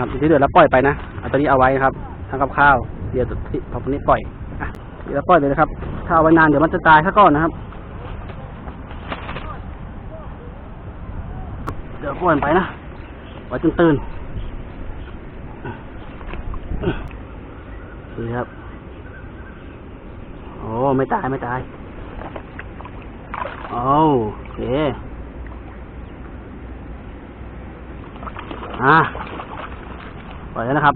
นะครับที่เดือดแล้วปล่อยไปนะเอาตัวนี้เอาไว้ครับทำกับข้าวเดี๋ยวพอตัวนี้ปล่อยเดี๋ยวปล่อยเลยนะครับถ้าเอาไว้นานเดี๋ยวมันจะตายซะก่อนนะครับเดี๋ยวปล่อยไปนะไว้จนตื่นนี่ครับโอ้ไม่ตายโอเคปล่อยแล้วนะครับ